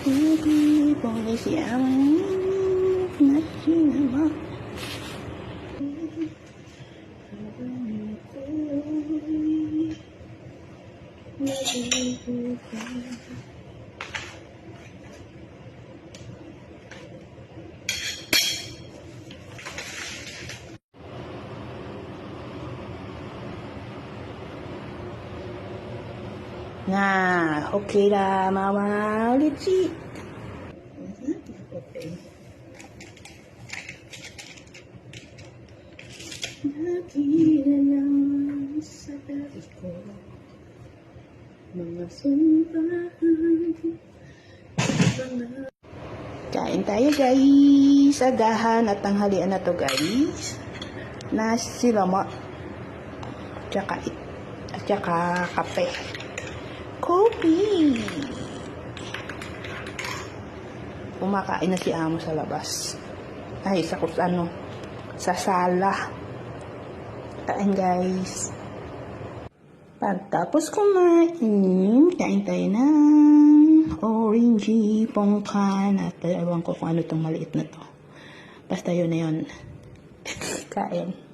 Hindi po siya nasinama. Nah, okay lah mama, licik. Okay. Nakilalang sa dati ko mga sumbahan. Kain tayo guys, agahan at tanghalian na to guys. Nasi lemak, tsaka kape. Kopi. Kumakain na si Amo sa labas. Ay, sa sa sala. Kain guys. Pagtapos kumain, kain tayo ng orangey pongkan at ewan ko kung ano itong maliit na to. Basta yun na yun. Kain.